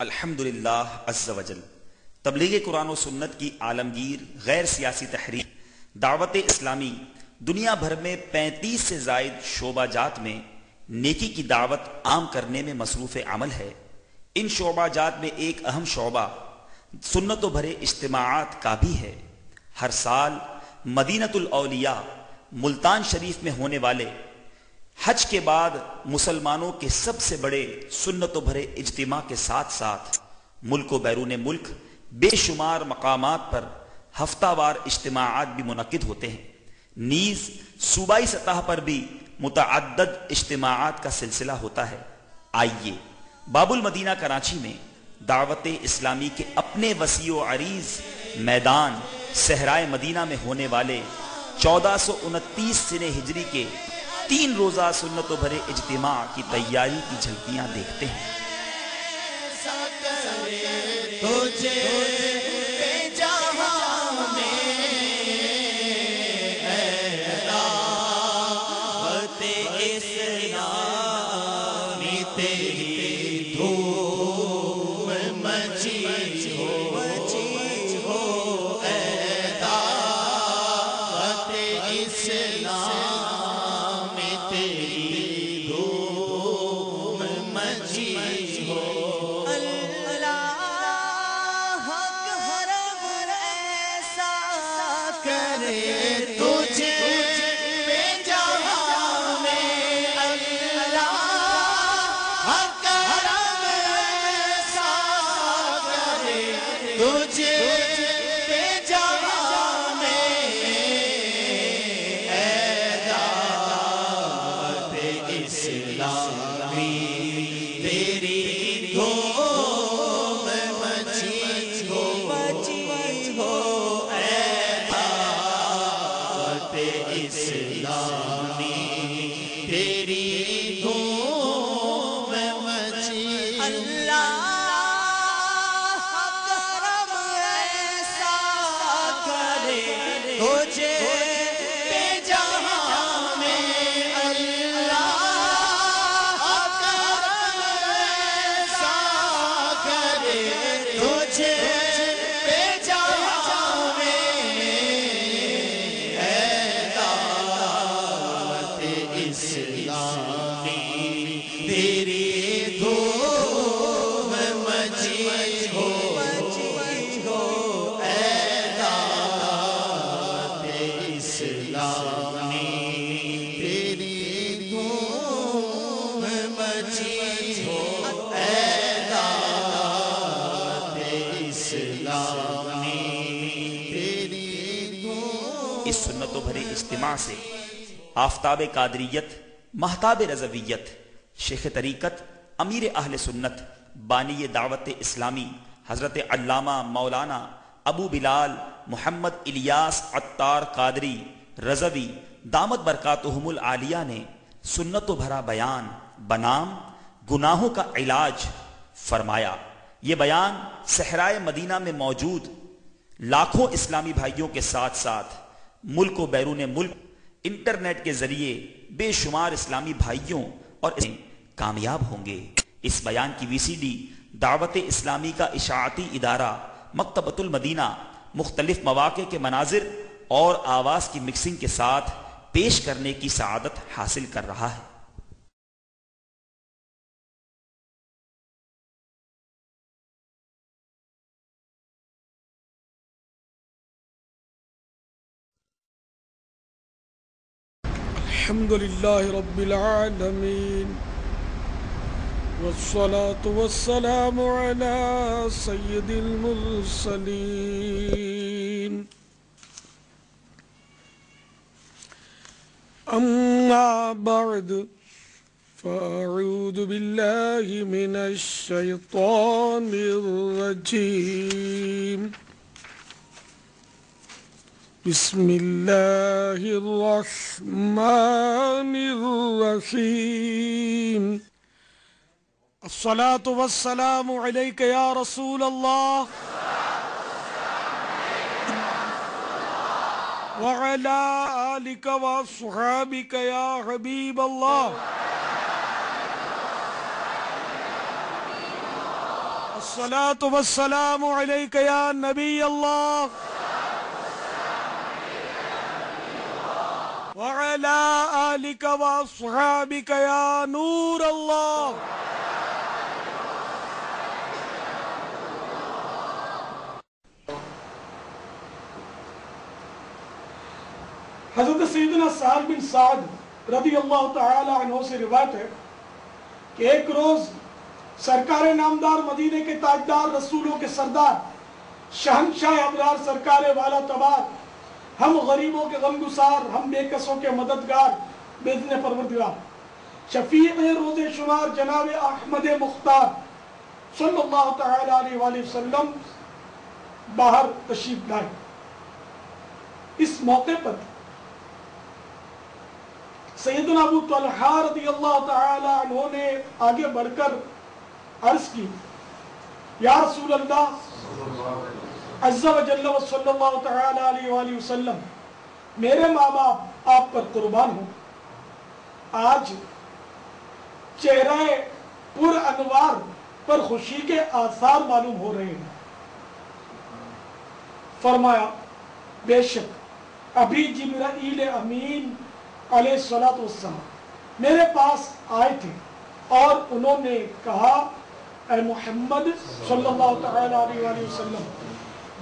الحمدللہ عز وجل تبلیغ قرآن و سنت کی عالمگیر غیر سیاسی تحریک دعوت اسلامی دنیا بھر میں 35 سے زائد شعبہ جات میں نیکی کی دعوت عام کرنے میں مصروف عمل ہے۔ ان شعبہ جات میں ایک اہم شعبہ سنت و بھرے اجتماعات کا بھی ہے۔ ہر سال مدینۃ الاولیاء ملتان شریف میں ہونے والے حج کے بعد مسلمانوں کے سب سے بڑے سنت و بھرے اجتماع کے ساتھ ساتھ ملک و بیرون ملک بے شمار مقامات پر ہفتہ وار اجتماعات بھی منعقد ہوتے ہیں۔ نیز صوبائی سطح پر بھی متعدد اجتماعات کا سلسلہ ہوتا ہے۔ آئیے باب المدینہ کراچی میں دعوت اسلامی کے اپنے وسیع و عریض میدان صحرائے مدینہ میں ہونے والے 1429 سنہ ہجری کے 3 روزہ سنت و بھرے اجتماع کی تیاری کی جھلکیاں دیکھتے ہیں۔ اس سنت و بھرے اجتماع سے آفتاب قادریت، مہتاب رضویت، شیخ طریقت، امیر اہل سنت، بانی دعوت اسلامی حضرت علامہ مولانا ابو بلال محمد الیاس عطار قادری رضوی دامت برکاتہم العالیہ نے سنت و بھرا بیان بنام گناہوں کا علاج فرمایا۔ یہ بیان صحرائے مدینہ میں موجود لاکھوں اسلامی بھائیوں کے ساتھ ساتھ ملک و بیرون ملک انٹرنیٹ کے ذریعے بے شمار اسلامی بھائیوں اور کامیاب ہوں گے۔ اس بیان کی وی سی ڈی دعوت اسلامی کا اشاعتی ادارہ مکتبۃ المدینہ مختلف مواقع کے مناظر اور آواز کی مکسنگ کے ساتھ پیش کرنے کی سعادت حاصل کر رہا ہے۔ الحمدللہ رب العالمین والصلاة والسلام على سید المرسلین اما بعد فاعوذ باللہ من الشیطان الرجیم بسم اللہ الرحمن الرحیم الصلاة والسلام علیک یا رسول اللہ وعلى آلك وأصحابك يا حبيب الله الصلاة والسلام عليك يا نبي الله وعلى آلك وأصحابك يا نور الله. حضرت سیدنا سہل بن سعد رضی اللہ تعالی عنہ سے روایت ہے کہ ایک روز سرکار نامدار مدینے کے تاجدار رسولوں کے سردار شہنشاہ ابرار سرکار والا تبار ہم غریبوں کے غمگسار ہم بے کسوں کے مددگار باذن پروردگار شفیع روز شمار جناب احمد مختار صلی اللہ تعالی علیہ وآلہ وسلم باہر تشریف لائے. اس موقع پر سیدنا ابو طلحہ رضی اللہ تعالی عنہ نے آگے بڑھ کر عرض کی یا رسول اللہ عز و جل و صلی اللہ تعالی علیہ وآلہ وسلم میرے ماں باپ آپ پر قربان ہوں. آج چہرہ پر انوار پر خوشی کے آثار معلوم ہو رہے ہیں. فرمایا بے شک ابھی جبرائیل امین علیہ السلام میرے پاس آئے تھے اور انہوں نے کہا اے محمد صلی اللہ تعالی علیہ وآلہ وسلم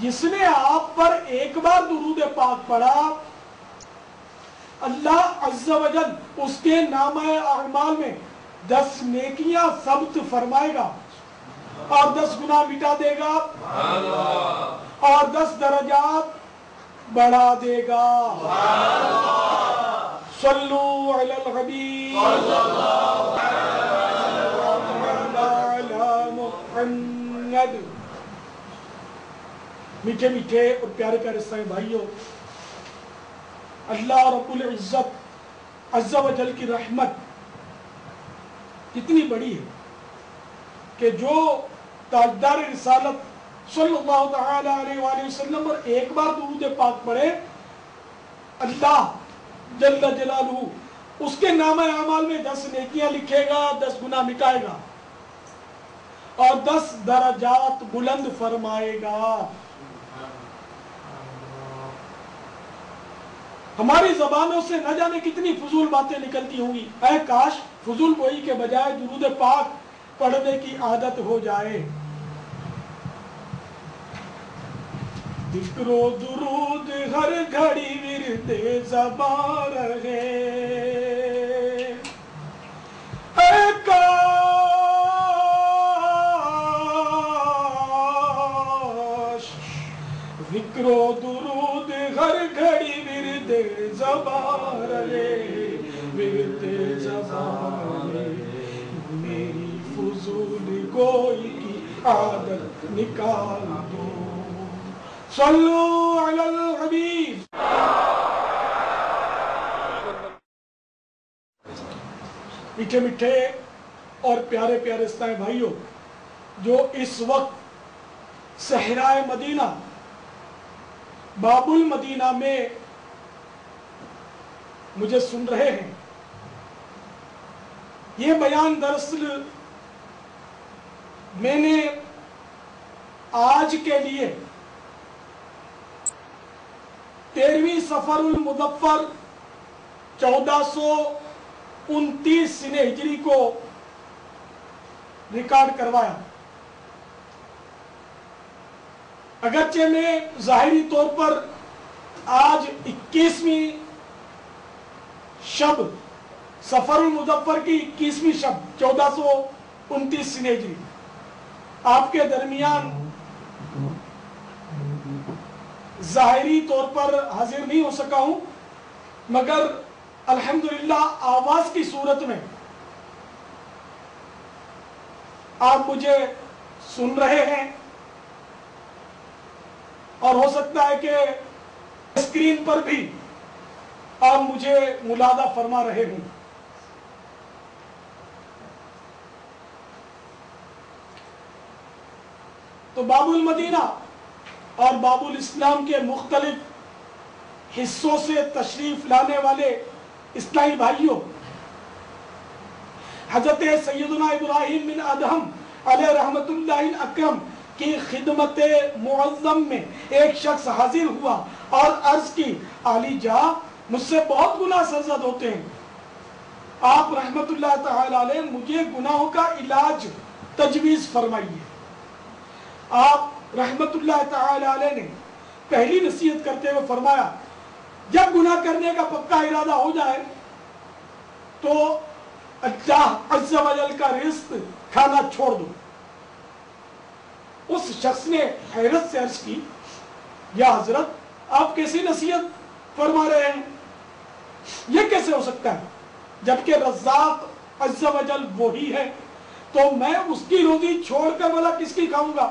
جس نے آپ پر ایک بار درود پاک پڑھا اللہ عز و جل اس کے نامہ اعمال میں 10 نیکیاں ثبت فرمائے گا اور 10 گناہ مٹا دے گا اور 10 درجات بڑھا دے گا. صلو علی الحبیب علی محمد. میٹھے میٹھے اور پیارے پیارے اسلامی بھائیوں، اللہ رب العزت عز و جل کی رحمت اتنی بڑی ہے کہ جو تاجدار رسالت صلی اللہ تعالی علیہ وآلہ وسلم پر ایک بار درود پاک پڑھے اللہ جل جلالہ اس کے نامہ اعمال میں 10 نیکیاں لکھے گا، 10 گناہ مٹائے گا اور 10 درجات بلند فرمائے گا. ہماری زبانوں سے نہ جانے کتنی فضول باتیں نکلتی ہوں گی. اے کاش فضول گوئی کے بجائے درود پاک پڑھنے کی عادت ہو جائے. ذکر و درود ہر گھڑی ورد زبان رہے اے کاش ذکر و درود ہر گھڑی ورد زبان رہے ورد زبان رہے میری فضول گوئی کی عادت نکال دو. صلو علی الحبیب. میٹھے میٹھے اور پیارے پیارے اسلامی بھائیوں، جو اس وقت صحرائے مدینہ باب المدینہ میں مجھے سن رہے ہیں، یہ بیان دراصل میں نے آج کے لیے 13ویں صفر المظفر 1429 سنہ ہجری کو ریکارڈ کروایا. اگرچہ میں ظاہری طور پر آج 21ویں شب صفر المظفر کی 21ویں شب 1429 سنہ ہجری آپ کے درمیان ظاہری طور پر حاضر نہیں ہو سکا ہوں، مگر الحمدللہ آواز کی صورت میں آپ مجھے سن رہے ہیں اور ہو سکتا ہے کہ اسکرین پر بھی آپ مجھے ملاحظہ فرما رہے ہوں. تو باب المدینہ اور باب الاسلام کے مختلف حصوں سے تشریف لانے والے اسلامی بھائیوں، حضرت سیدنا ابراہیم بن ادہم علیہ رحمت اللہ اکرم کی خدمت معظم میں ایک شخص حاضر ہوا اور عرض کی علی جاں مجھ سے بہت گناہ سرزد ہوتے ہیں، آپ رحمت اللہ تعالی علیہ مجھے گناہوں کا علاج تجویز فرمائیے۔ آپ رحمت اللہ تعالی علیہ نے پہلی نصیحت کرتے ہوئے فرمایا جب گناہ کرنے کا پکا ارادہ ہو جائے تو اللہ عز و جل کا رزق کھانا چھوڑ دو۔ اس شخص نے حیرت سے عرض کی یا حضرت آپ کیسی نصیحت فرما رہے ہیں، یہ کیسے ہو سکتا ہے جبکہ رزاق عز و جل وہی ہے، تو میں اس کی روزی چھوڑ کر بھلا کس کی کھاؤں گا؟